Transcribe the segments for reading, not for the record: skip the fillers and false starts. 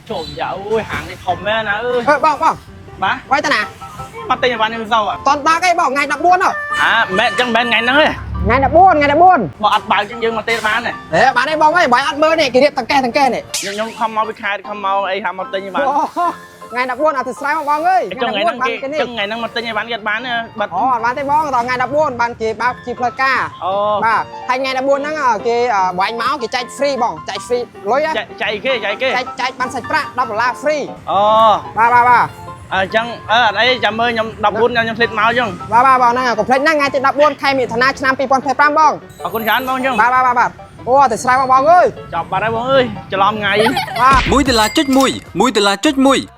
trộm dạ ui hàng này thòm mẹ nè ơi bong má quay ta nè mặt tiền bán như sau à toàn ba cái bong ngày đập buôn rồi mẹ chẳng bên ngày nắng ấy ngày đập buôn bỏ ăn bài chân dương mà tiền bán này để bán đây bong ấy bài ăn mơ này kỷ niệm thằng ke này nhưng không mau bị khai không mau ấy ham mau tiền như bán ngày đập buôn à thì sai mà bong ơi trong ngày năng mặt tiền như bán gật bán bật bán tay bong rồi ngày đập buôn bán kì bao kì phơi ca ba hay ngày đập buôn nó kì bỏ anh máu kì chạy free bong chạy free lối á chạy kia chạy bán sạch pra đập là free ba chẳng đây chậm ơi nhom đập buôn nhom thịt máu chăng ba nè còn plate năng ngày thì đập buôn khaiมีธนาឆ្នាំ2025បងคุณชานបងchăng baអូតែស្រ័យបងអើយ ចប់បាត់ហើយបងអើយច្រឡំថ្ងៃ$1.1 $1.1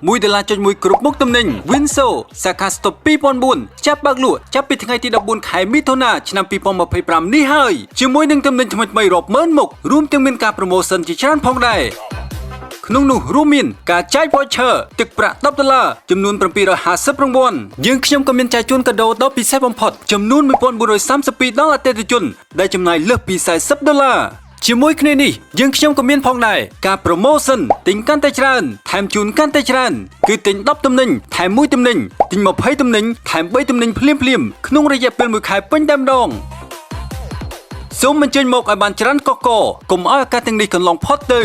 $1.1 គ្រប់មុខទំនិញ Winso សាខា Stop 2009ចាប់បើកលក់ចាប់ពីថ្ងៃទី14ខែមិថុនាឆ្នាំ2025នេះហើយជាមួយនឹងទំនិញថ្មីៗរាប់ម៉ឺនមុខរួមទាំងមានការ promotion ជាច្រើនផងដែរក្នុងនោះរួមមានការចែក voucher ទឹកប្រាក់$10ចំនួន750រង្វាន់យើងខ្ញុំក៏មានចែកជូនកាដូដ៏ពិសេសបំផុតចំនួន$1432ដល់អតិថិជនដែលចំណាយលើសពី$40ជាមួយគ្នានេះយើងខ្ញុំក៏មានផងដែរការ promotion ទិញកាន់តែច្រើនថែមជូនកាន់តែច្រើនគឺទិញ10ទំនិញថែម1ទំនិញទិញ20ទំនិញថែម3ទំនិញភ្លាមក្នុងរយៈពេល1ខែពេញតែម្ដងសូមអញ្ជើញមកឲ្យបានច្រើនកកកុំឲ្យឱកាសទាំងនេះកន្លងផុតទៅ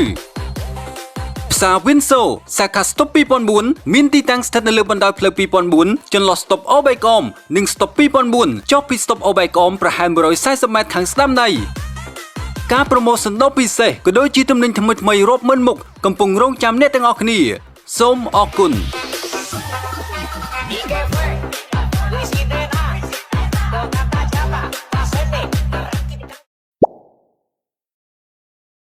ផ្សារ Winso សាខា Stop 2009មានទីតាំងស្ថិតនៅលើបណ្ដោយផ្លូវ2009ចន្លោះ Stop អូបែកអមនិង Stop 2009ចុះពី Stop អូបែកអមប្រហែល140ម៉ែត្រខាងស្ដាំដៃការប្រម៉ូសិនដ៏ពិសេសក៏ដូចជាទំនិញថ្មីៗរាប់ម៉ឺនមុខកំពុងរងចាំអ្នកទាំងអស់គ្នាសូមអរគុណ